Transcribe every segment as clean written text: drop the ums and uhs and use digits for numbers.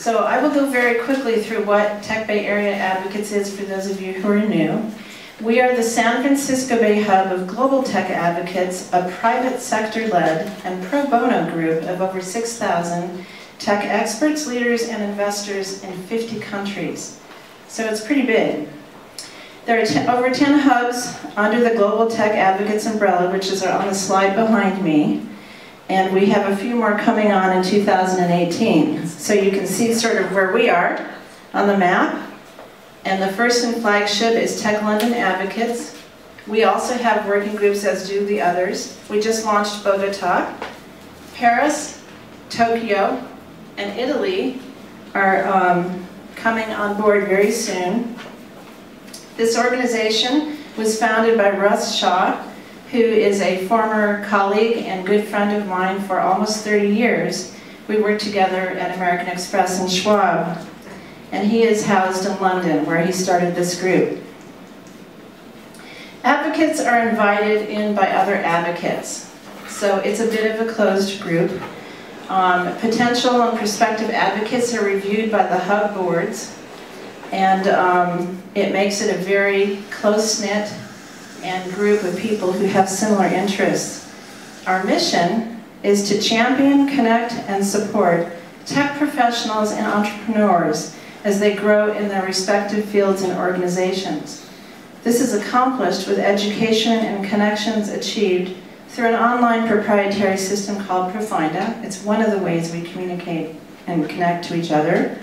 So I will go very quickly through what Tech Bay Area Advocates is for those of you who are new. We are the San Francisco Bay hub of global tech advocates, a private sector-led and pro bono group of over 6,000 tech experts, leaders, and investors in 50 countries. So it's pretty big. There are over 10 hubs under the Global Tech Advocates umbrella, which is on the slide behind me. And we have a few more coming on in 2018. So you can see sort of where we are on the map. And the first and flagship is Tech London Advocates. We also have working groups, as do the others. We just launched Bogota. Paris, Tokyo, and Italy are coming on board very soon. This organization was founded by Russ Shaw, who is a former colleague and good friend of mine for almost 30 years. We worked together at American Express and Schwab. And he is housed in London, where he started this group. Advocates are invited in by other advocates. So it's a bit of a closed group. Potential and prospective advocates are reviewed by the hub boards. And it makes it a very close-knit and group of people who have similar interests. Our mission is to champion, connect, and support tech professionals and entrepreneurs as they grow in their respective fields and organizations. This is accomplished with education and connections achieved through an online proprietary system called Profinda. It's one of the ways we communicate and connect to each other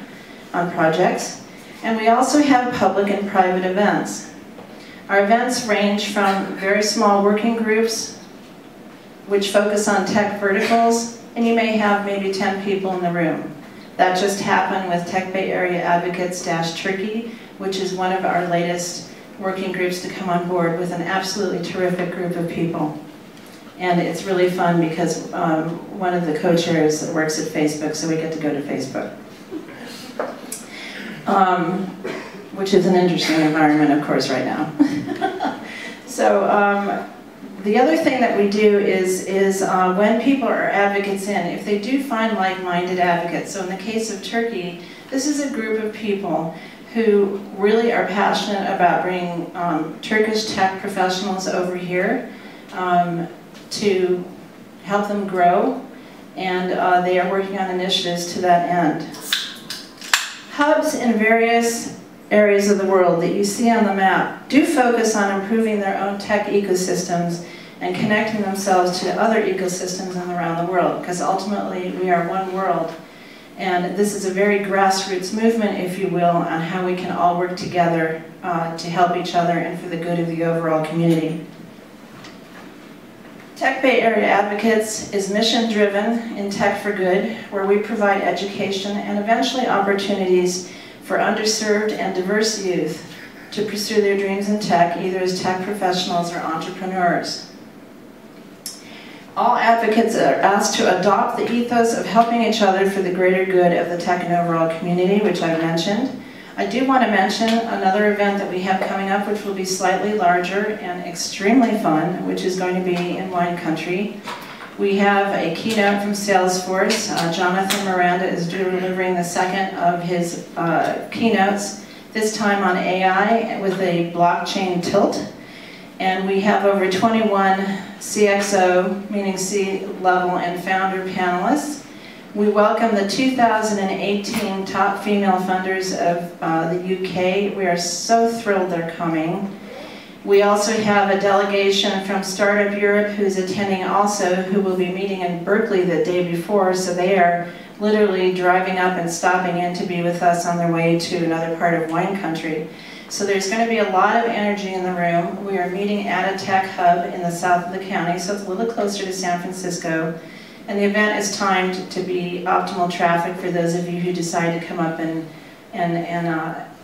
on projects. And we also have public and private events. Our events range from very small working groups, which focus on tech verticals, and you may have maybe 10 people in the room. That just happened with Tech Bay Area Advocates-Turkey, which is one of our latest working groups to come on board with an absolutely terrific group of people. And it's really fun because one of the co-chairs works at Facebook, so we get to go to Facebook. Which is an interesting environment, of course, right now. So the other thing that we do is when people are advocates in, if they do find like-minded advocates, so in the case of Turkey, this is a group of people who really are passionate about bringing Turkish tech professionals over here to help them grow, and they are working on initiatives to that end. Hubs in various areas of the world that you see on the map do focus on improving their own tech ecosystems and connecting themselves to other ecosystems around the world, because ultimately we are one world. And this is a very grassroots movement, if you will, on how we can all work together to help each other and for the good of the overall community. Tech Bay Area Advocates is mission-driven in Tech for Good, where we provide education and eventually opportunities for underserved and diverse youth to pursue their dreams in tech, either as tech professionals or entrepreneurs. All advocates are asked to adopt the ethos of helping each other for the greater good of the tech and overall community, which I've mentioned. I do want to mention another event that we have coming up, which will be slightly larger and extremely fun, which is going to be in wine country. We have a keynote from Salesforce. Jonathan Miranda is delivering the second of his keynotes, this time on AI with a blockchain tilt. And we have over 21 CXO, meaning C-level and founder panelists. We welcome the 2018 top female funders of the UK. We are so thrilled they're coming. We also have a delegation from Startup Europe who's attending also, who will be meeting in Berkeley the day before, so they are literally driving up and stopping in to be with us on their way to another part of wine country. So there's going to be a lot of energy in the room. We are meeting at a tech hub in the south of the county, so it's a little closer to San Francisco. And the event is timed to be optimal traffic for those of you who decide to come up and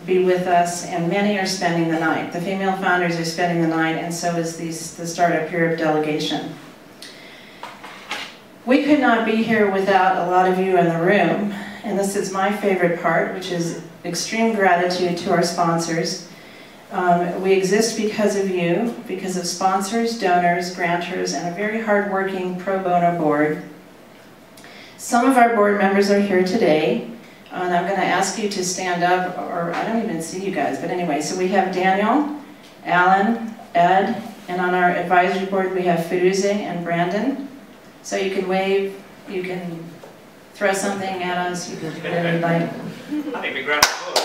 be with us, and many are spending the night. The female founders are spending the night, and so is the Startup Europe delegation. We could not be here without a lot of you in the room, and this is my favorite part, which is extreme gratitude to our sponsors. We exist because of you, because of sponsors, donors, grantors, and a very hard-working pro bono board. Some of our board members are here today. And I'm going to ask you to stand up, or I don't even see you guys, but anyway, so we have Daniel, Alan, Ed, and on our advisory board we have Firuze and Brandon. So you can wave, you can throw something at us, you can do whatever you'd like. I think we grab the book.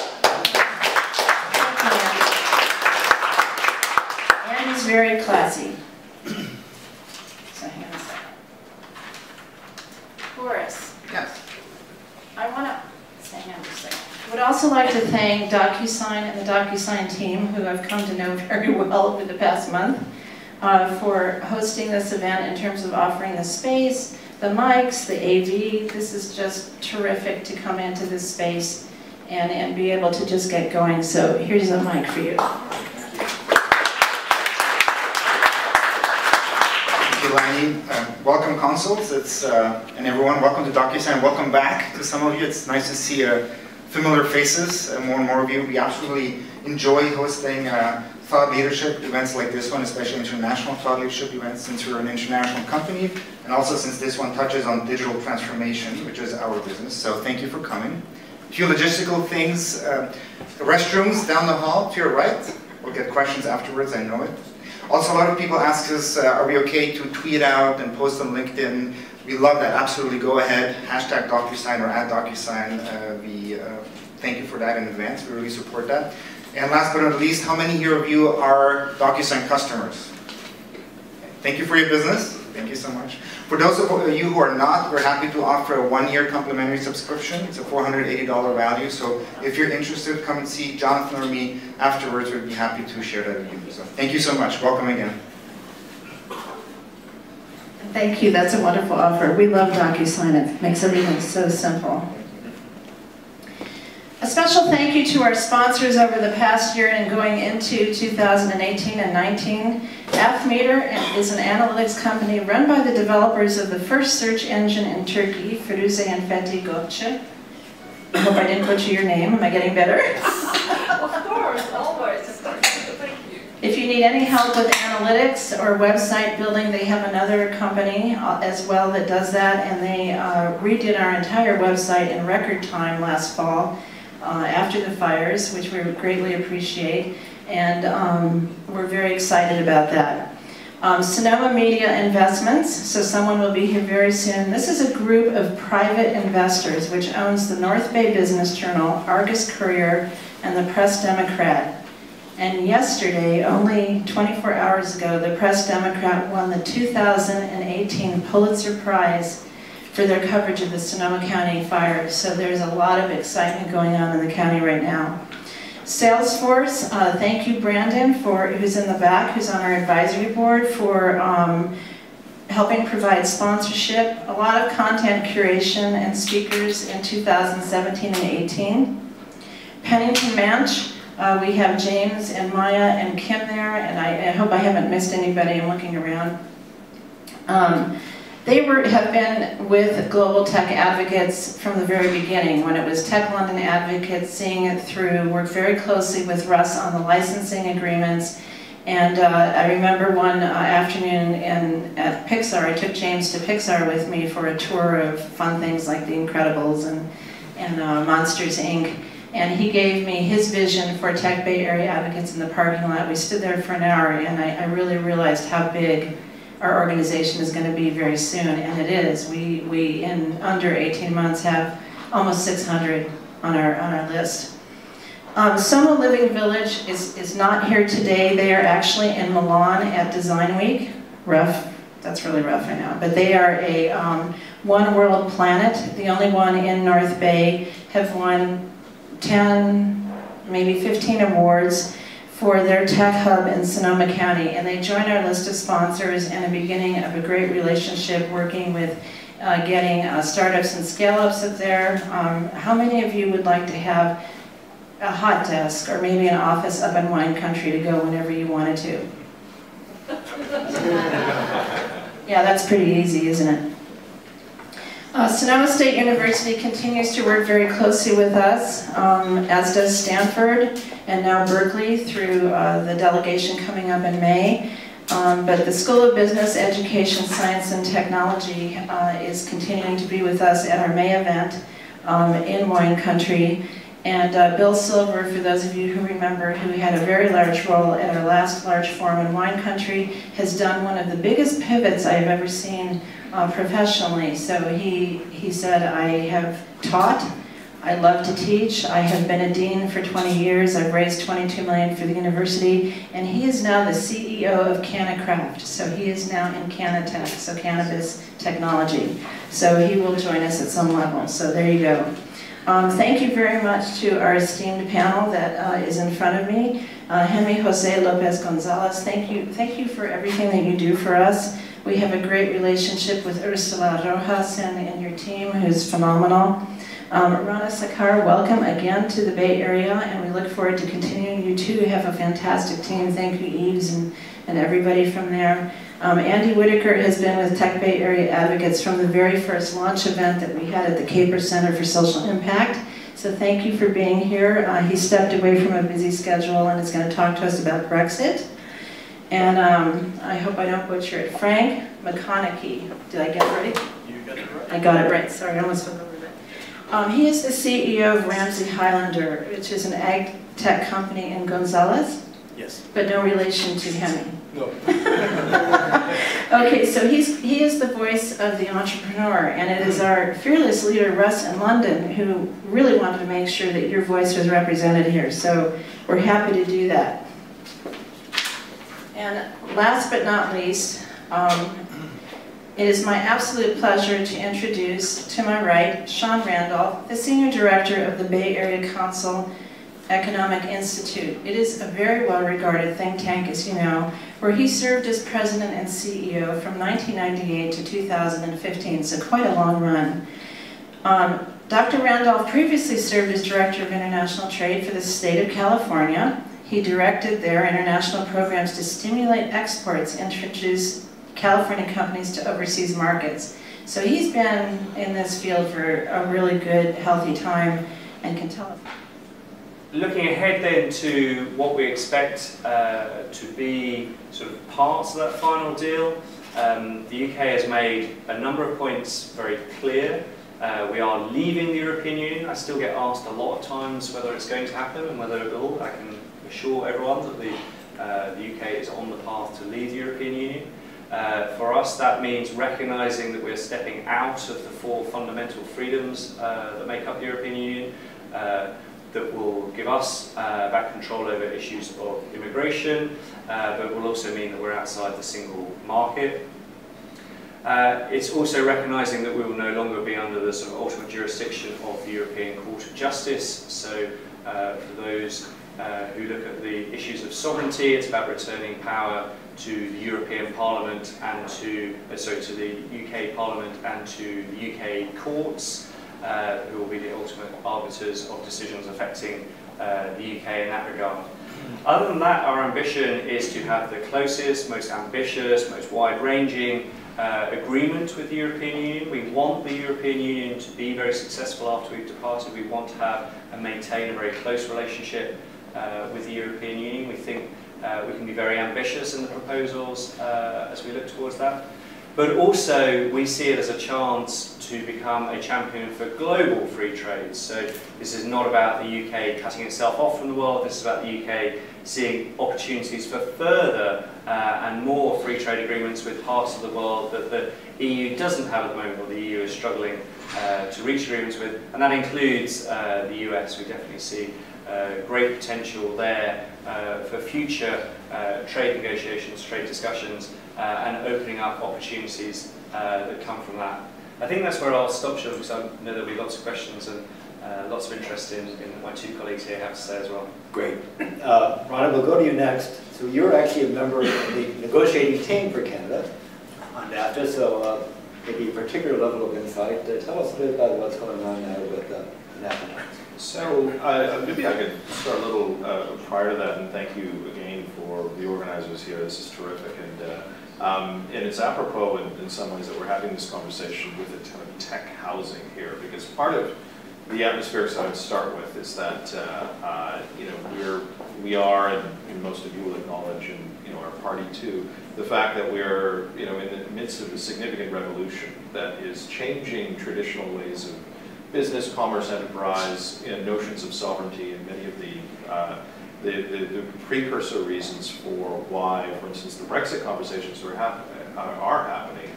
And he's very classy. So hang on a second. Boris. Yes. I want to, hang on a second. I would also like to thank DocuSign and the DocuSign team, who I've come to know very well over the past month, for hosting this event in terms of offering the space, the mics, the AV. This is just terrific to come into this space and be able to just get going. So here's a mic for you. Thank you, Lani. Welcome, consuls. And everyone, welcome to DocuSign. Welcome back to some of you. It's nice to see familiar faces, more and more of you. We absolutely enjoy hosting thought leadership events like this one, especially international thought leadership events, since we're an international company, and also since this one touches on digital transformation, which is our business. So thank you for coming. A few logistical things. The restrooms down the hall to your right. We'll get questions afterwards, I know it. Also, a lot of people ask us, are we okay to tweet out and post on LinkedIn? We love that, absolutely, go ahead. Hashtag DocuSign or @DocuSign. We thank you for that in advance, we really support that. And last but not least, how many here of you are DocuSign customers? Thank you for your business, thank you so much. For those of you who are not, we're happy to offer a 1-year complimentary subscription. It's a $480 value, so if you're interested, come and see Jonathan or me afterwards. We'd be happy to share that with you. So thank you so much, welcome again. Thank you, that's a wonderful offer. We love DocuSign, it makes everything so simple. A special thank you to our sponsors over the past year and going into 2018 and 19. Fmeter is an analytics company run by the developers of the first search engine in Turkey, Firuze and Fethi Gökçe. I hope I didn't butcher your name. Am I getting better? Of course, always. Thank you. If you need any help with analytics or website building, they have another company as well that does that, and they redid our entire website in record time last fall after the fires, which we greatly appreciate, and we're very excited about that. Sonoma Media Investments, so someone will be here very soon. This is a group of private investors which owns the North Bay Business Journal, Argus Courier, and the Press Democrat. And yesterday, only 24 hours ago, the Press Democrat won the 2018 Pulitzer Prize for their coverage of the Sonoma County fires. So there's a lot of excitement going on in the county right now. Salesforce, thank you Brandon, who's in the back, who's on our advisory board, for helping provide sponsorship, a lot of content curation and speakers in 2017 and 18. Pennington Manch, we have James and Maya and Kim there, and I hope I haven't missed anybody. I'm looking around. They have been with Global Tech Advocates from the very beginning, when it was Tech London Advocates, seeing it through, worked very closely with Russ on the licensing agreements. And I remember one afternoon at Pixar, I took James to Pixar with me for a tour of fun things like The Incredibles and Monsters, Inc. And he gave me his vision for Tech Bay Area Advocates in the parking lot. We stood there for an hour, and I really realized how big our organization is going to be very soon, and it is. We in under 18 months have almost 600 on our list. Soma Living Village is not here today. They are actually in Milan at Design Week. Rough, that's really rough, I know. But they are a One World Planet, the only one in North Bay, have won 10, maybe 15 awards for their tech hub in Sonoma County, and they join our list of sponsors and a beginning of a great relationship working with getting startups and scale-ups up there. How many of you would like to have a hot desk or maybe an office up in wine country to go whenever you wanted to? Yeah, that's pretty easy, isn't it? Sonoma State University continues to work very closely with us, as does Stanford and now Berkeley through the delegation coming up in May. But the School of Business, Education, Science, and Technology is continuing to be with us at our May event. in wine country. And Bill Silver, for those of you who remember, who had a very large role at our last large forum in wine country, has done one of the biggest pivots I've ever seen professionally. So he said, I have taught, I love to teach, I have been a dean for 20 years, I've raised $22 million for the university, and he is now the CEO of CannaCraft. So he is now in Cannatech, so cannabis technology. So he will join us at some level, so there you go. Thank you very much to our esteemed panel that is in front of me. Henry Jose Lopez Gonzalez, thank you for everything that you do for us. We have a great relationship with Ursula Rojas and your team, who's phenomenal. Rana Sakar, welcome again to the Bay Area, and we look forward to continuing. You too have a fantastic team. Thank you, Eves, and everybody from there. Andy Whitaker has been with Tech Bay Area Advocates from the very first launch event that we had at the Caper Center for Social Impact. So thank you for being here. He stepped away from a busy schedule and is going to talk to us about Brexit. And I hope I don't butcher it. Frank McConaughey. Did I get it right? You got it right. I got it right. Sorry, I almost forgot. He is the CEO of Ramsey Highlander, which is an ag tech company in Gonzales. Yes. But no relation to Hemi. No. Okay, so he is the voice of the entrepreneur, and it is our fearless leader, Russ in London, who really wanted to make sure that your voice was represented here. So we're happy to do that. And last but not least, it is my absolute pleasure to introduce, to my right, Sean Randolph, the Senior Director of the Bay Area Council Economic Institute. It is a very well-regarded think tank, as you know, where he served as President and CEO from 1998 to 2015, so quite a long run. Dr. Randolph previously served as Director of International Trade for the state of California. He directed their international programs to stimulate exports and introduce California companies to overseas markets. So he's been in this field for a really good, healthy time and can tell us. Looking ahead then to what we expect to be sort of parts of that final deal, the UK has made a number of points very clear. We are leaving the European Union. I still get asked a lot of times whether it's going to happen and whether it will. I can assure everyone that the UK is on the path to leave the European Union. For us, that means recognising that we're stepping out of the four fundamental freedoms that make up the European Union, that will give us back control over issues of immigration, but will also mean that we're outside the single market. It's also recognising that we will no longer be under the sort of ultimate jurisdiction of the European Court of Justice. So for those who look at the issues of sovereignty, it's about returning power to the European Parliament and to the UK Parliament and to the UK courts, who will be the ultimate arbiters of decisions affecting the UK in that regard. Other than that, our ambition is to have the closest, most ambitious, most wide-ranging agreement with the European Union. We want the European Union to be very successful after we've departed. We want to have and maintain a very close relationship with the European Union. We think we can be very ambitious in the proposals as we look towards that. But also, we see it as a chance to become a champion for global free trade. So this is not about the UK cutting itself off from the world. This is about the UK seeing opportunities for further and more free trade agreements with parts of the world that the EU doesn't have at the moment, or the EU is struggling to reach agreements with. And that includes the US. We definitely see great potential there for future trade negotiations, trade discussions, and opening up opportunities that come from that. I think that's where I'll stop, Sean, because I know there'll be lots of questions and lots of interest in what my two colleagues here have to say as well. Great. Rana, we'll go to you next. So you're actually a member of the negotiating team for Canada on Nafta, so maybe a particular level of insight. Tell us a bit about what's going on now with Nafta. So maybe I could start a little prior to that, and thank you again for the organizers here. This is terrific, and it's apropos in some ways that we're having this conversation with a ton of tech housing here, because part of the atmospherics I would start with is that we are, and most of you will acknowledge, and our party too, the fact that we're in the midst of a significant revolution that is changing traditional ways of business, commerce, enterprise, notions of sovereignty, and many of the precursor reasons for why, for instance, the Brexit conversations are happening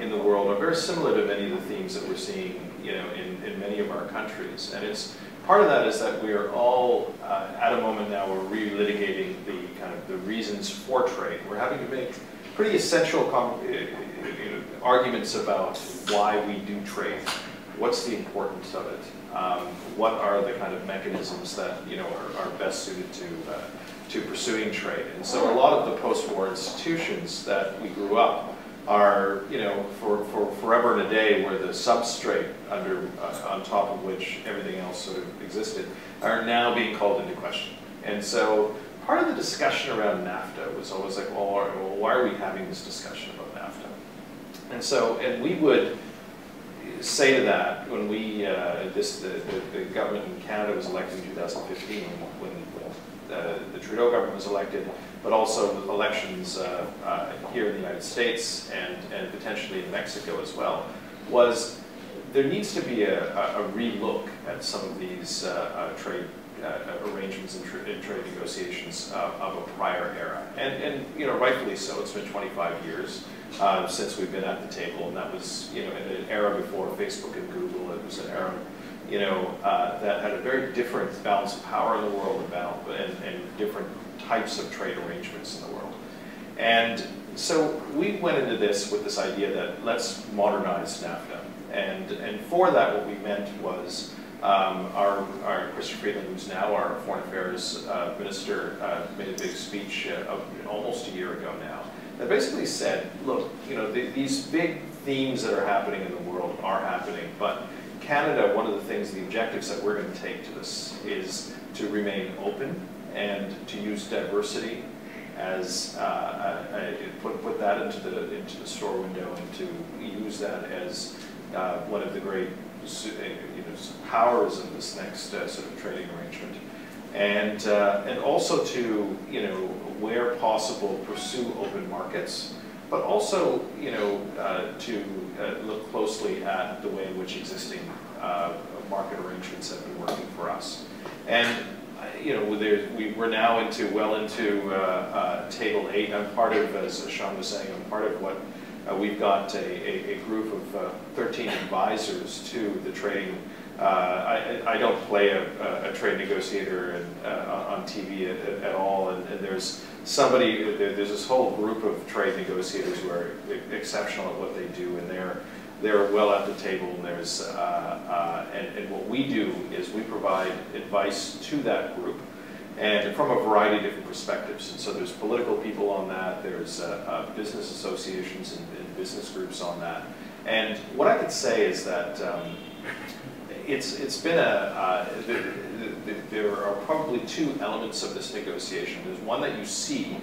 in the world are very similar to many of the themes that we're seeing, in many of our countries. And it's part of that is that we are all at a moment now we're relitigating the reasons for trade. We're having to make pretty essential arguments about why we do trade. What's the importance of it? What are the kind of mechanisms that are best suited to pursuing trade? And so a lot of the post-war institutions that we grew up are, for forever and a day, were the substrate on top of which everything else sort of existed, are now being called into question. And so part of the discussion around NAFTA was always like, well, why are we having this discussion about NAFTA? And we would say to that when the government in Canada was elected in 2015, when the Trudeau government was elected, but also elections here in the United States and potentially in Mexico as well, was there needs to be a re-look at some of these trade arrangements and trade negotiations of a prior era. And rightfully so. It's been 25 years since we've been at the table, and that was in an era before Facebook and Google. It was an era that had a very different balance of power in the world and different types of trade arrangements in the world. And so we went into this with this idea that let's modernize NAFTA. And for that, what we meant was our Christopher Freeland, who's now our Foreign Affairs Minister, made a big speech almost a year ago now that basically said, look, these big themes that are happening in the world are happening, but Canada, one of the things, the objectives that we're going to take to this is to remain open and to use diversity as put that into the store window and to use that as one of the great powers of this next sort of trading arrangement, and also to where possible pursue open markets, but also to look closely at the way in which existing market arrangements have been working for us. And we're now well into Table 8. I'm part of, as Sean was saying, I'm part of what we've got a group of 13 advisors to the trading. I don't play a trade negotiator on TV at all, and there's there's this whole group of trade negotiators who are exceptional at what they do, and they're well at the table. And there's and what we do is we provide advice to that group, and from a variety of different perspectives. And so there's political people on that, there's business associations and business groups on that. And what I could say is that it's been there are probably two elements of this negotiation. There's one that you see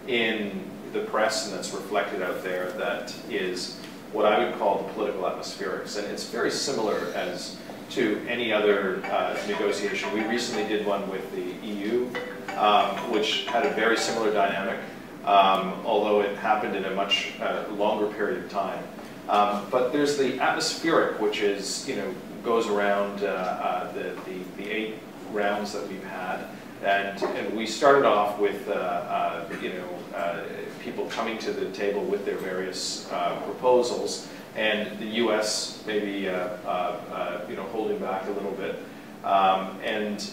in the press and that's reflected out there that is what I would call the political atmospherics. And it's very similar as to any other negotiation. We recently did one with the EU, which had a very similar dynamic, although it happened in a much longer period of time. But there's the atmospheric, which is, goes around the 8 rounds that we've had. And we started off with, people coming to the table with their various proposals, and the U.S. maybe, holding back a little bit. And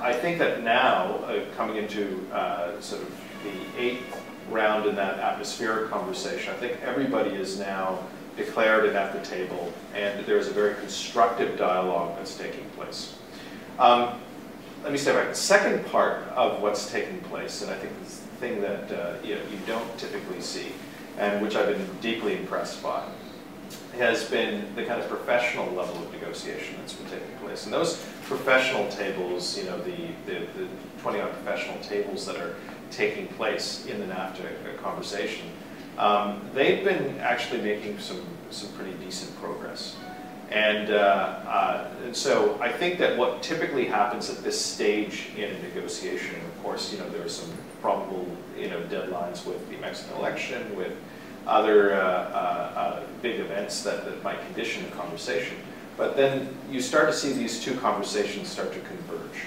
I think that now, coming into sort of the 8th round in that atmospheric conversation, I think everybody is now declared and at the table, and there's a very constructive dialogue that's taking place. Let me step back. The second part of what's taking place, and I think this is the thing that you don't typically see, and which I've been deeply impressed by, has been the kind of professional level of negotiation that's been taking place. And those professional tables, the 20-odd professional tables that are taking place in the NAFTA conversation, they've been actually making some pretty decent progress. And so I think that what typically happens at this stage in a negotiation, of course, there are some probable deadlines with the Mexican election, with other big events that might condition the conversation. But then you start to see these two conversations start to converge.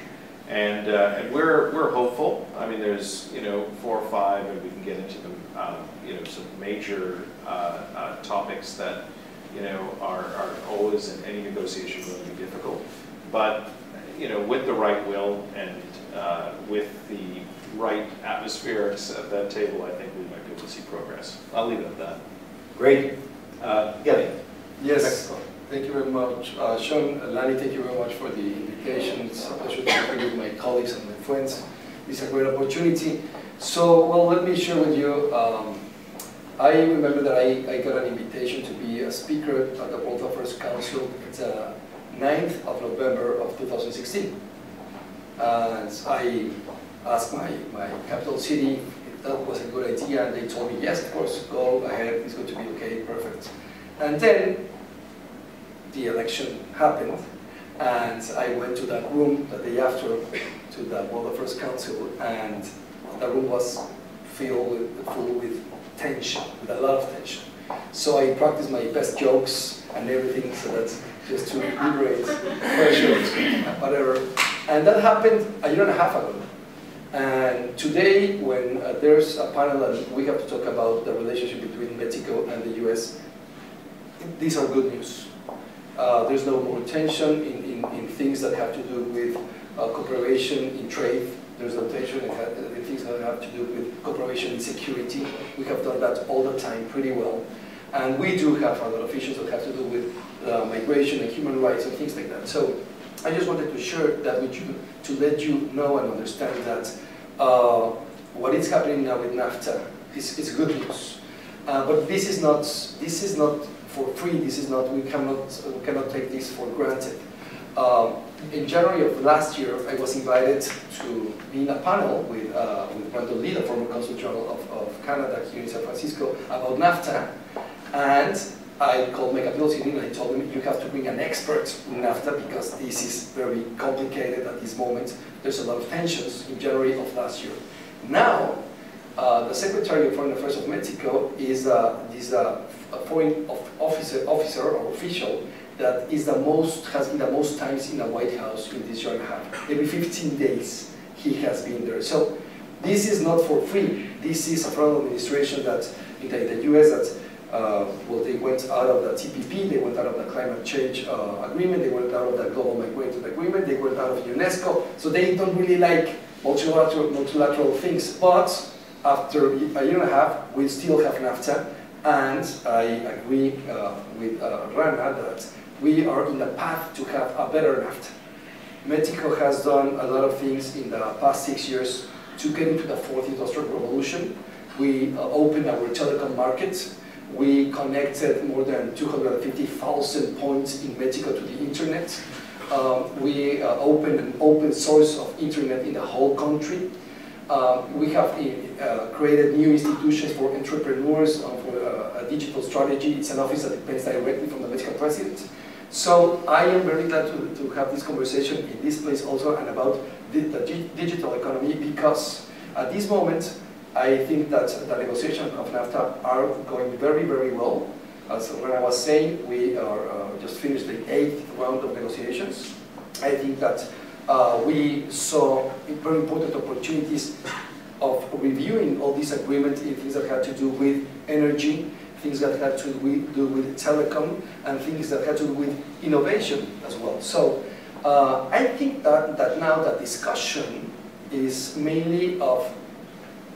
And we're hopeful. I mean, there's 4 or 5, and we can get into them. Some major topics that are always in any negotiation going to be difficult. But with the right will and with the right atmospheres at that table, I think we might be able to see progress. I'll leave it at that. Great. Gavin. Yes. Mexico. Thank you very much. Sean, Lani, thank you very much for the invitation. It's a pleasure to be with my colleagues and my friends. It's a great opportunity. So, well, let me share with you. I remember that I got an invitation to be a speaker at the World Affairs Council. It's 9th of November of 2016. And I asked my capital city if that was a good idea, and they told me, yes, of course, go ahead, it's going to be okay, perfect. And then the election happened, and I went to that room the day after to the World Affairs Council, and the room was full with tension, with a lot of tension. So I practiced my best jokes and everything, so that's just to liberate pressure, whatever. And that happened a year and a half ago. And today, when there's a panel and we have to talk about the relationship between Mexico and the US, these are good news. There's no more tension in things that have to do with cooperation in trade. There's no tension in things that have to do with cooperation in security. We have done that all the time pretty well. And we do have a lot of issues that have to do with migration and human rights and things like that. So I just wanted to share that with you to let you know and understand that what is happening now with Nafta is good news. But this is not for free. This is not. We cannot take this for granted. In January of last year, I was invited to be in a panel with Brandon Lee, the former Consul General of Canada here in San Francisco, about Nafta. And I called my capital city and I told them, you have to bring an expert in Nafta because this is very complicated at this moment. There's a lot of tensions in January of last year. Now, the Secretary of Foreign Affairs of Mexico is a foreign officer or official that is has been the most times in the White House in this year and a half. Every 15 days he has been there. So this is not for free. This is a federal administration that in the US that well, they went out of the TPP, they went out of the climate change agreement, they went out of the global migration agreement, they went out of UNESCO. So they don't really like multilateral things. But after a year and a half, we still have Nafta. And I agree with Rana that we are in the path to have a better Nafta. Mexico has done a lot of things in the past 6 years to get into the 4th industrial revolution. We opened our telecom market. We connected more than 250,000 points in Mexico to the internet. We opened an open source of internet in the whole country. We have created new institutions for entrepreneurs, for a digital strategy. It's an office that depends directly from the Mexican president. So I am very glad to have this conversation in this place also and about the digital economy, because at this moment, I think that the negotiations of Nafta are going very, very well. As when I was saying, we are just finished the 8th round of negotiations. I think that we saw very important opportunities of reviewing all these agreements in things that had to do with energy, things that had to do with telecom, and things that had to do with innovation as well. So I think that now the discussion is mainly of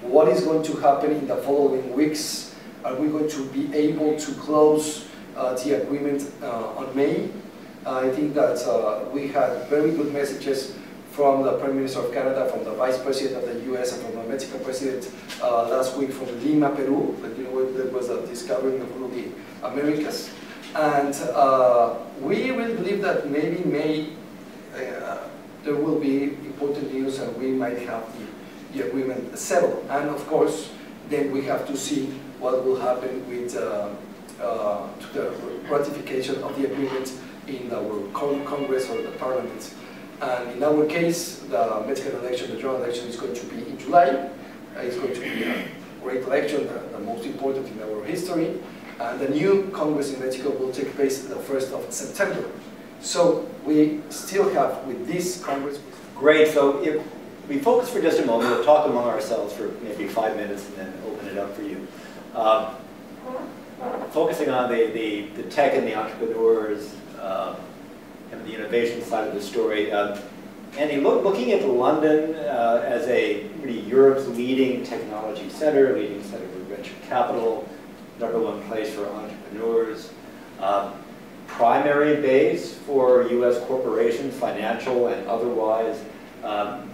what is going to happen in the following weeks. Are we going to be able to close the agreement on May? I think that we had very good messages from the Prime Minister of Canada, from the Vice President of the US, and from the Mexican President last week from Lima, Peru. But you know, there was a discovering of all the Americas. And we really believe that maybe in May there will be important news and we might have the agreement settled. And of course, then we have to see what will happen with the ratification of the agreement in our Congress or the Parliament. And in our case, the Mexican election, the general election, is going to be in July. It's going to be a great election, the most important in our history. And the new Congress in Mexico will take place the 1st of September. So we still have, with this Congress, Great. So if we focus for just a moment, we'll talk among ourselves for maybe 5 minutes and then open it up for you. Focusing on the tech and the entrepreneurs and the innovation side of the story. Andy, looking at London as a really Europe's leading technology center, leading center for venture capital, #1 place for entrepreneurs, primary base for U.S. corporations, financial and otherwise,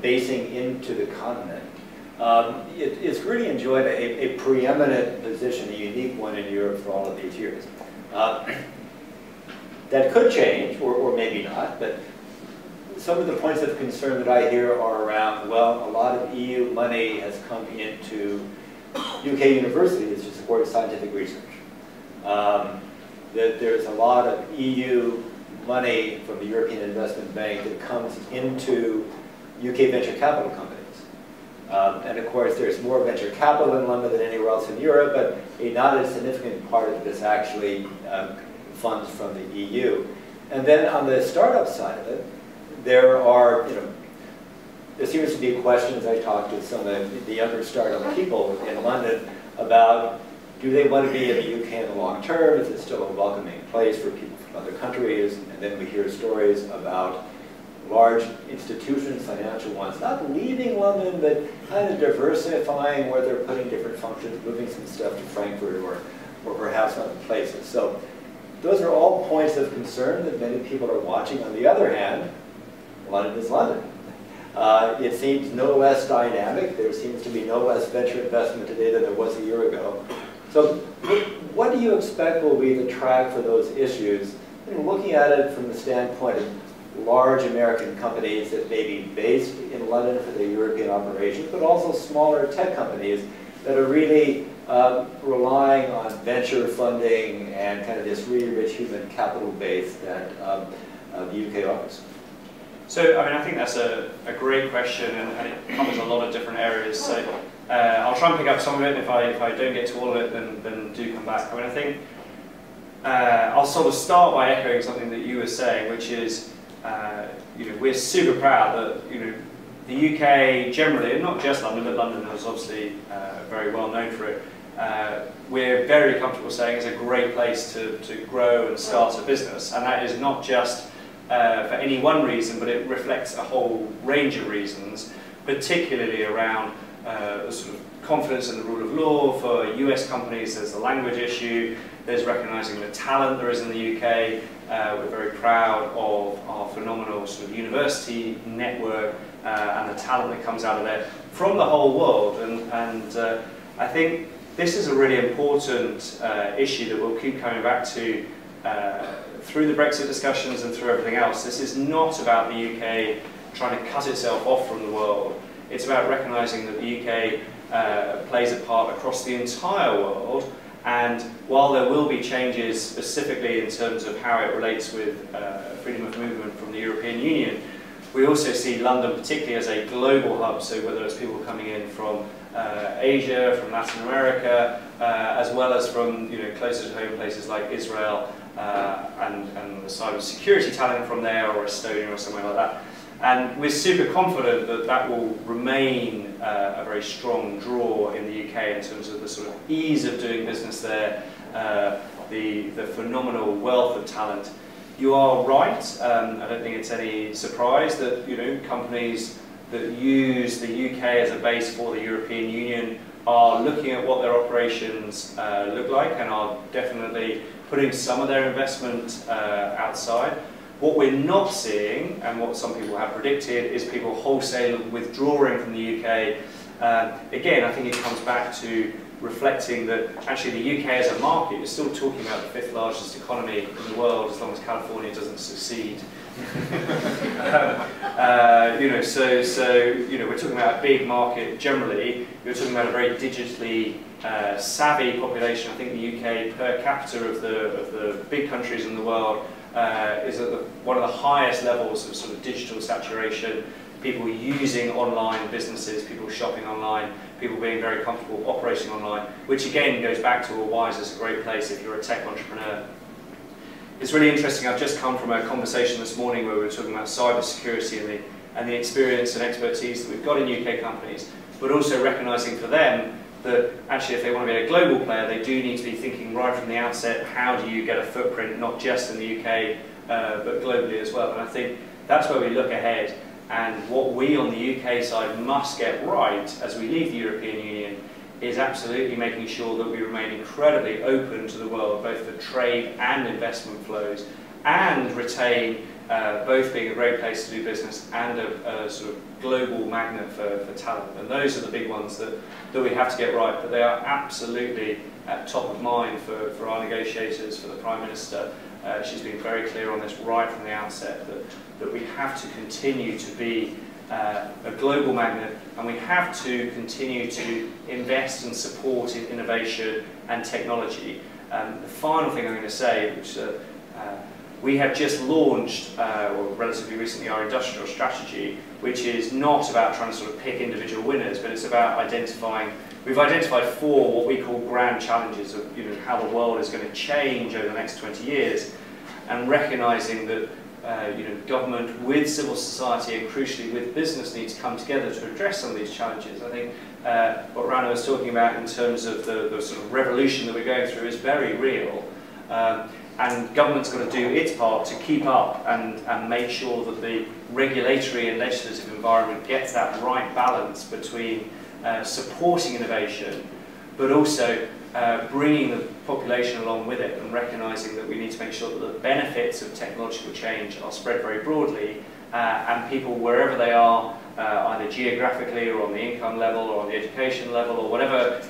basing into the continent. It's really enjoyed a preeminent position, a unique one in Europe for all of these years. That could change, or maybe not, but some of the points of concern that I hear are around, well, a lot of EU money has come into UK universities to support scientific research. That there's a lot of EU money from the European Investment Bank that comes into UK venture capital companies. And of course, there's more venture capital in London than anywhere else in Europe, but not a significant part of this actually funds from the EU. And then on the startup side of it, there are, there seems to be questions. I talked to some of the younger startup people in London about, do they want to be in the UK in the long term? Is it still a welcoming place for people from other countries? And then we hear stories about large institutions, financial ones, not leaving London, but kind of diversifying where they're putting different functions, moving some stuff to Frankfurt or perhaps other places. So those are all points of concern that many people are watching. On the other hand, London is London. It seems no less dynamic. There seems to be no less venture investment today than there was a year ago. So what do you expect will be the track for those issues? Looking at it from the standpoint of large American companies that may be based in London for their European operations, but also smaller tech companies that are really relying on venture funding and kind of this really rich human capital base that the UK offers. So, I mean, I think that's a great question, and it covers a lot of different areas. So, I'll try and pick up some of it. If I don't get to all of it, then do come back. I mean, I think I'll sort of start by echoing something that you were saying, which is, we're super proud that the UK generally, and not just London, but London is obviously very well known for it. We're very comfortable saying it's a great place to grow and start a business, and that is not just for any one reason, but it reflects a whole range of reasons, particularly around sort of confidence in the rule of law. For US companies, there's the language issue, there's recognising the talent there is in the UK. We're very proud of our phenomenal sort of university network and the talent that comes out of there from the whole world. And I think this is a really important issue that we'll keep coming back to through the Brexit discussions and through everything else. This is not about the UK trying to cut itself off from the world. It's about recognising that the UK plays a part across the entire world, and while there will be changes specifically in terms of how it relates with freedom of movement from the European Union, we also see London particularly as a global hub, so whether it's people coming in from Asia, from Latin America, as well as from closer to home places like Israel, and the cyber security talent from there, or Estonia or somewhere like that. And we're super confident that that will remain a very strong draw in the UK in terms of the sort of ease of doing business there, the phenomenal wealth of talent. You are right. I don't think it's any surprise that companies that use the UK as a base for the European Union are looking at what their operations look like and are definitely putting some of their investment outside. What we're not seeing, and what some people have predicted, is people wholesale withdrawing from the UK. Again, I think it comes back to reflecting that actually the UK as a market is still talking about the 5th largest economy in the world, as long as California doesn't succeed. We're talking about a big market generally. You're talking about a very digitally savvy population. I think the UK per capita of the big countries in the world is at one of the highest levels of sort of digital saturation. People using online businesses, people shopping online, people being very comfortable operating online, which again goes back to, well, why is this a great place if you're a tech entrepreneur? it's really interesting. I've just come from a conversation this morning where we were talking about cybersecurity and the experience and expertise that we've got in UK companies, but also recognising for them that actually if they want to be a global player, they do need to be thinking right from the outset, how do you get a footprint not just in the UK, but globally as well. And I think that's where we look ahead, and what we on the UK side must get right as we leave the European Union is absolutely making sure that we remain incredibly open to the world, both for trade and investment flows, and retain both being a great place to do business and a sort of global magnet for talent. And those are the big ones that we have to get right, but they are absolutely at top of mind for our negotiators, for the Prime Minister. She's been very clear on this right from the outset, that we have to continue to be a global magnet, and we have to continue to invest and support in innovation and technology. The final thing I'm going to say, which we have just launched, or relatively recently, our industrial strategy, which is not about trying to sort of pick individual winners, but it's about identifying. We've identified 4 what we call grand challenges of how the world is going to change over the next 20 years, and recognising that government with civil society and crucially with business needs to come together to address some of these challenges. I think what Rana was talking about in terms of the sort of revolution that we're going through is very real. And government's got to do its part to keep up and make sure that the regulatory and legislative environment gets that right balance between supporting innovation, but also bringing the population along with it, and recognising that we need to make sure that the benefits of technological change are spread very broadly, and people wherever they are, either geographically or on the income level or on the education level or whatever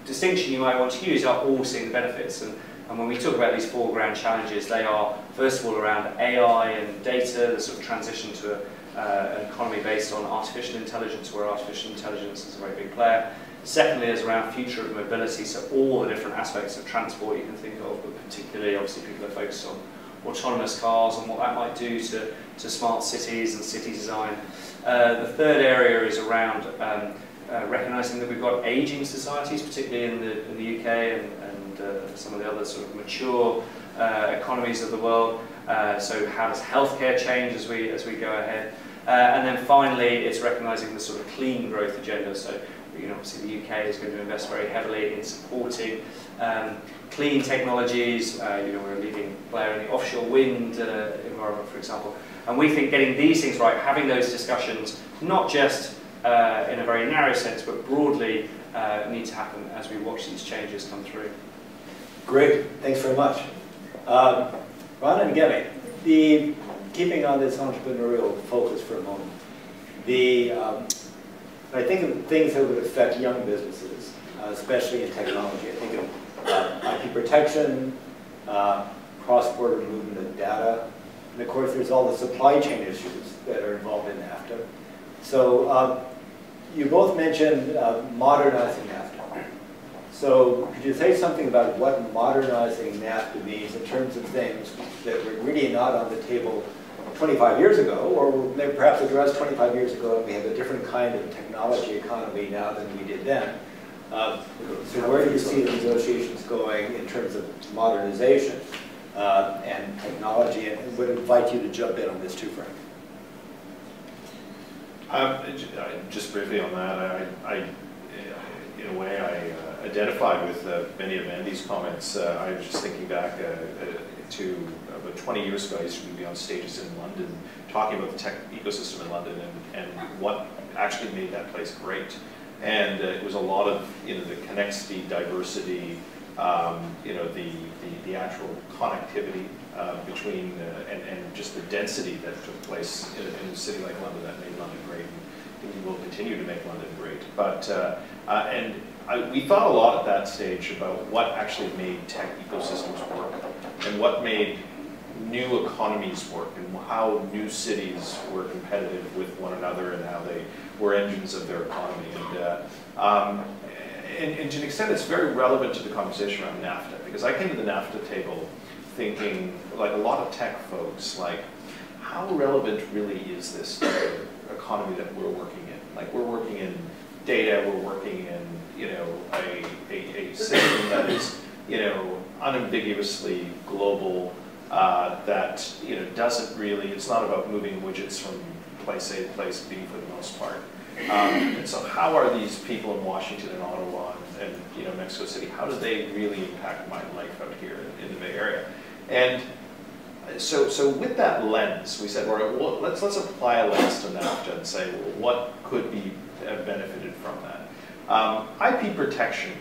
distinction you might want to use, are all seeing the benefits. And when we talk about these 4 grand challenges, they are, first of all, around AI and data, the sort of transition to an economy based on artificial intelligence, where artificial intelligence is a very big player. Secondly, is around future of mobility, so all the different aspects of transport you can think of, but particularly, obviously, people are focused on autonomous cars and what that might do to smart cities and city design. The third area is around recognising that we've got ageing societies, particularly in the UK and some of the other sort of mature economies of the world. So how does healthcare change as we go ahead? And then finally, it's recognising the sort of clean growth agenda. So obviously the UK is going to invest very heavily in supporting clean technologies. We're a leading player in the offshore wind environment, for example. And we think getting these things right, having those discussions, not just in a very narrow sense, but broadly, need to happen as we watch these changes come through. Great, thanks very much. Rana and Gemi, keeping on this entrepreneurial focus for a moment, I think of things that would affect young businesses, especially in technology. I think of IP protection, cross-border movement of data, and of course there's all the supply chain issues that are involved in NAFTA. So you both mentioned modernizing NAFTA. So could you say something about what modernizing NAFTA means in terms of things that were really not on the table 25 years ago, or were perhaps addressed 25 years ago, and we have a different kind of technology economy now than we did then? So where do you see the negotiations going in terms of modernization and technology, and would invite you to jump in on this too, Frank. Just briefly on that, in a way, I identified with many of Andy's comments. I was just thinking back to about 20 years ago. I used to be on stages in London talking about the tech ecosystem in London and what actually made that place great. And it was a lot of the connectivity, diversity, the actual connectivity between and just the density that took place in a city like London that made London great, and will continue to make London great. But we thought a lot at that stage about what actually made tech ecosystems work and what made new economies work and how new cities were competitive with one another and how they were engines of their economy. And to an extent, it's very relevant to the conversation around NAFTA, because I came to the NAFTA table thinking, like a lot of tech folks, like, how relevant really is this to the economy that we're working in? Like, we're working in data, we're working in, a system that is, unambiguously global, that doesn't really, it's not about moving widgets from place A to place B for the most part. And so how are these people in Washington and Ottawa and Mexico City, how do they really impact my life out here in the Bay Area? And so with that lens, we said, all right, well, let's apply a lens to NAFTA and say, well, what could be benefited from that? IP protection,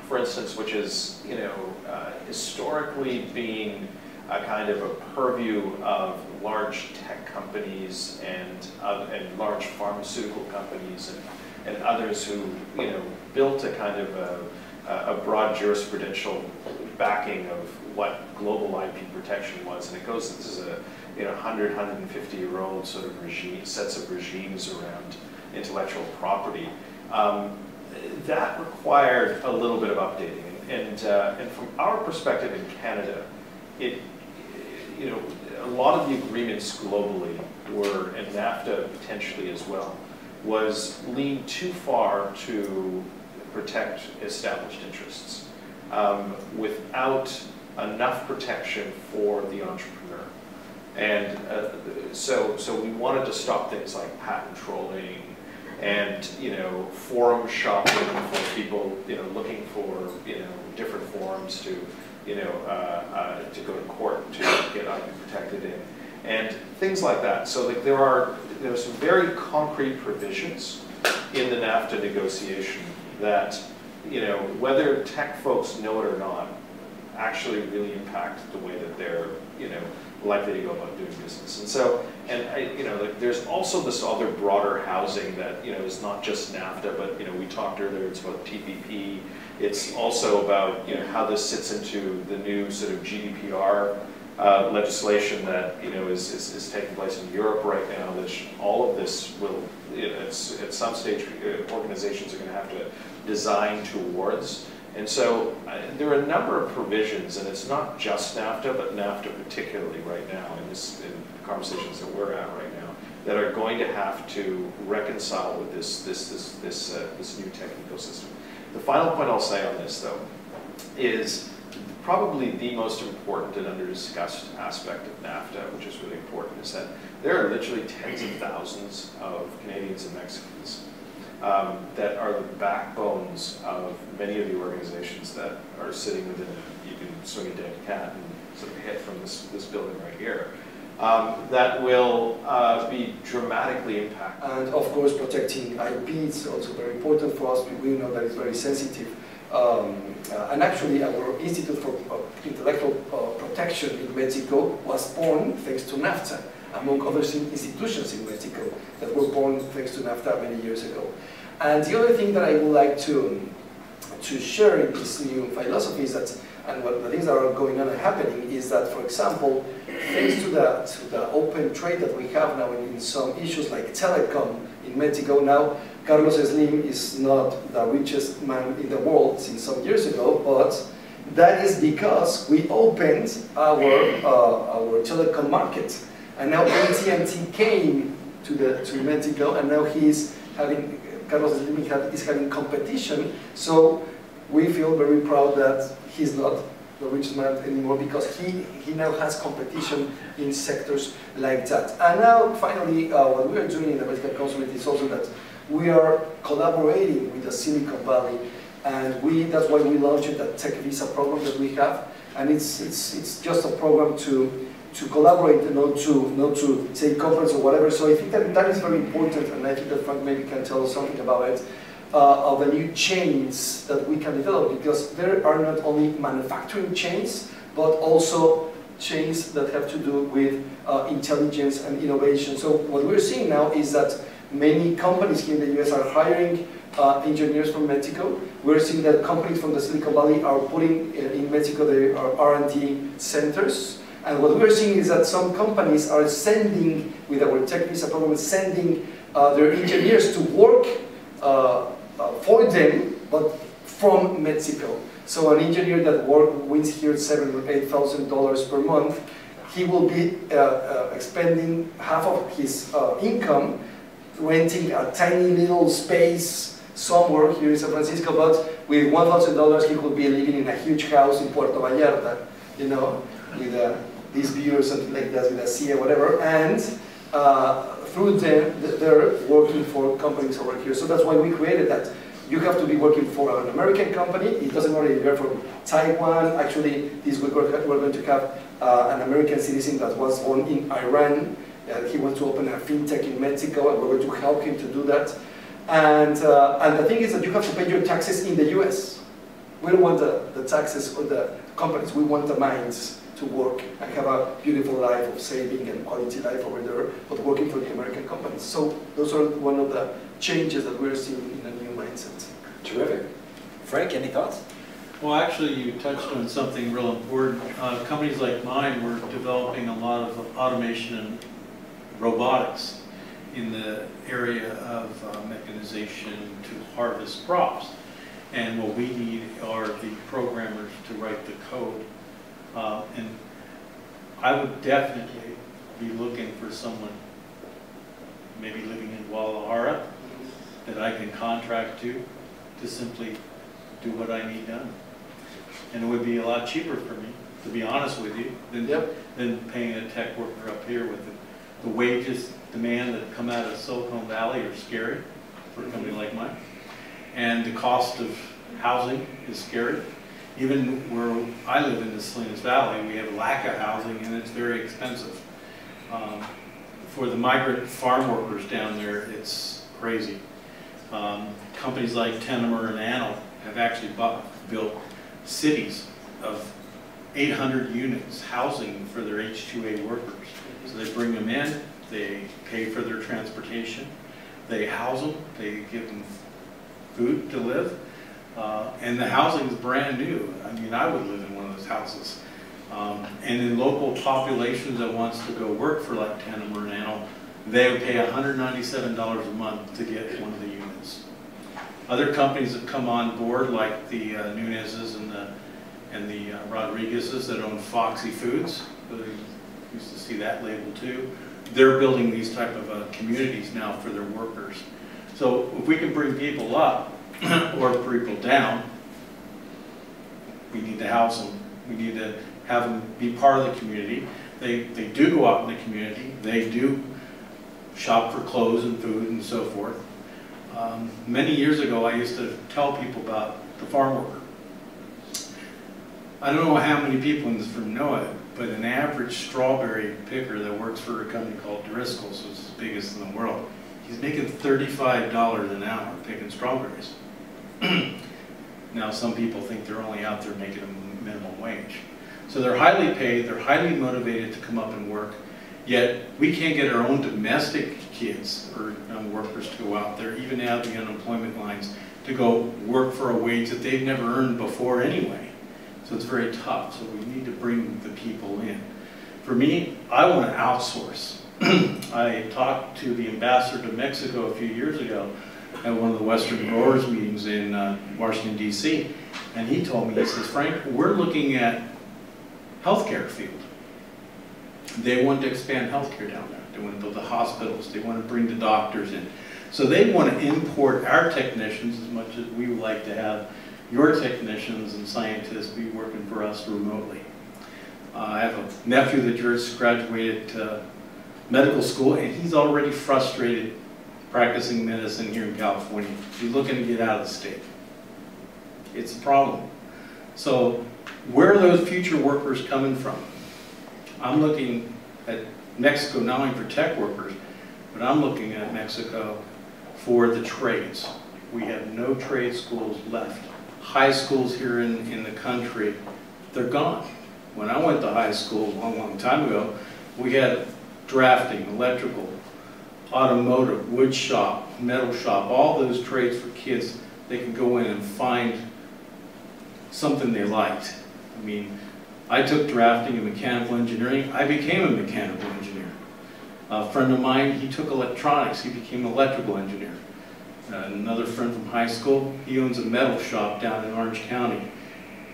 for instance, which is historically being a kind of a purview of large tech companies and large pharmaceutical companies and others who built a kind of a broad jurisprudential backing of what global IP protection was, and it goes. This is a 100, 150-year-old sort of sets of regimes around intellectual property. That required a little bit of updating, and from our perspective in Canada, a lot of the agreements globally were, and NAFTA potentially as well, was leaned too far to protect established interests without enough protection for the entrepreneur. And so we wanted to stop things like patent trolling and forum shopping for people looking for different forums to go to court to get IP protected in, and things like that. So like there are some very concrete provisions in the NAFTA negotiation that whether tech folks know it or not actually really impact the way that they're likely to go about doing business. And so there's also this other broader housing that is not just NAFTA, but we talked earlier, it's about TPP. It's also about how this sits into the new sort of GDPR legislation that is taking place in Europe right now. That all of this will, at some stage, organizations are going to have to design towards. And so there are a number of provisions, and it's not just NAFTA, but NAFTA particularly right now in the conversations that we're at right now, that are going to have to reconcile with this new tech ecosystem. The final point I'll say on this, though, is probably the most important and under-discussed aspect of NAFTA, which is really important, is that there are literally tens of thousands of Canadians and Mexicans that are the backbones of many of the organizations that are sitting within you can swing a dead cat and sort of hit from this building right here, that will be dramatically impacted. And of course, protecting IP is also very important for us. We know that it's very sensitive. And actually, our Institute for Intellectual Protection in Mexico was born thanks to NAFTA, among other institutions in Mexico that were born thanks to NAFTA many years ago. And the other thing that I would like to share in this new philosophy is that, and what the things that are going on and happening is that, for example, thanks to the open trade that we have now in some issues like telecom in Mexico now, Carlos Slim is not the richest man in the world since some years ago, but that is because we opened our telecom market. And now AT&T came to Mexico, and now Carlos Slim is having competition. So we feel very proud that he's not the richest man anymore because he now has competition in sectors like that. And now, finally, what we are doing in the Mexican Consulate is also that we are collaborating with the Silicon Valley, and that's why we launched the Tech Visa program that we have. And it's just a program to collaborate, not to take conference or whatever. So I think that is very important, and I think that Frank maybe can tell us something about it, of the new chains that we can develop, because there are not only manufacturing chains, but also chains that have to do with intelligence and innovation. So what we're seeing now is that many companies here in the US are hiring engineers from Mexico. We're seeing that companies from the Silicon Valley are putting in Mexico their R&D centers. And what we're seeing is that some companies are sending, with our Tech Visa program, sending their engineers to work for them, but from Mexico. So an engineer that wins here $7,000 or $8,000 per month, he will be expending half of his income renting a tiny little space somewhere here in San Francisco, but with $1,000 he could be living in a huge house in Puerto Vallarta, you know, with this view or something like that, with a sea or whatever, and through them, they're working for companies over here. So that's why we created that. You have to be working for an American company. It doesn't matter if you're from Taiwan. Actually, we're going to have an American citizen that was born in Iran. He wants to open a fintech in Mexico, and we're going to help him to do that. And the thing is that you have to pay your taxes in the US. We don't want the taxes or the companies. We want the minds to work and have a beautiful life of saving and quality life over there, but working for the American companies. So those are one of the changes that we're seeing in a new mindset. Terrific. Frank, any thoughts? Well, actually, you touched on something real important. Companies like mine were developing a lot of automation and robotics in the area of mechanization to harvest crops. And what we need are the programmers to write the code. And I would definitely be looking for someone maybe living in Guadalajara that I can contract to simply do what I need done. And it would be a lot cheaper for me, to be honest with you, than paying a tech worker up here with the wages demand that come out of Silicon Valley are scary for a company like mine. And the cost of housing is scary. Even where I live in the Salinas Valley, we have a lack of housing and it's very expensive. For the migrant farm workers down there, it's crazy. Companies like Tenemer and Anil have actually built cities of 800 units housing for their H-2A workers. So they bring them in, they pay for their transportation, they house them, they give them food to live, and the housing is brand new. I mean, I would live in one of those houses. And in local populations that wants to go work for like Tenemer and Anil, they would pay $197 a month to get one of the units. Other companies that come on board, like the Nunez's and the Rodriguez's that own Foxy Foods, you used to see that label too. They're building these type of communities now for their workers. So if we can bring people up or people down, we need to house them. We need to have them be part of the community. They do go out in the community. They do shop for clothes and food and so forth. Many years ago, I used to tell people about the farm worker. I don't know how many people in this room know it, but an average strawberry picker that works for a company called Driscoll's, which is the biggest in the world, he's making $35 an hour picking strawberries. Now, some people think they're only out there making a minimum wage. So they're highly paid, they're highly motivated to come up and work, yet we can't get our own domestic kids or young workers to go out there, even out the unemployment lines, to go work for a wage that they've never earned before anyway. So it's very tough, so we need to bring the people in. For me, I want to outsource. I talked to the ambassador to Mexico a few years ago at one of the Western Growers meetings in Washington, D.C., and he told me, he says, Frank, we're looking at healthcare field. They want to expand healthcare down there. They want to build the hospitals. They want to bring the doctors in. So they want to import our technicians as much as we would like to have your technicians and scientists be working for us remotely. I have a nephew that just graduated medical school, and he's already frustrated practicing medicine here in California. He's looking to get out of the state. It's a problem. So where are those future workers coming from? I'm looking at Mexico not only for tech workers, but I'm looking at Mexico for the trades. We have no trade schools left. High schools here in the country, they're gone. When I went to high school a long, long time ago, we had drafting, electrical, automotive, wood shop, metal shop, all those trades for kids. They could go in and find something they liked. I mean, I took drafting and mechanical engineering. I became a mechanical engineer. A friend of mine, he took electronics. He became an electrical engineer. Another friend from high school, he owns a metal shop down in Orange County.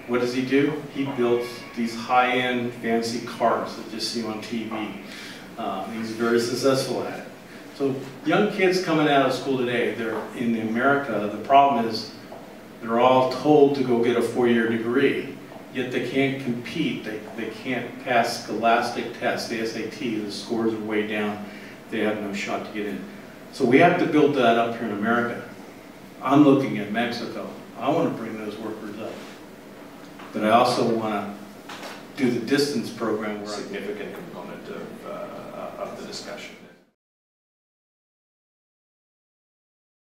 What does he do? He builds these high-end fancy cars that you see on TV. He's very successful at it. So young kids coming out of school today, they're in America, the problem is they're all told to go get a 4-year degree, yet they can't compete, they can't pass scholastic tests, the SAT, the scores are way down, they have no shot to get in. So we have to build that up here in America. I'm looking at Mexico. I want to bring those workers up. But I also want to do the distance program where Significant component of the discussion.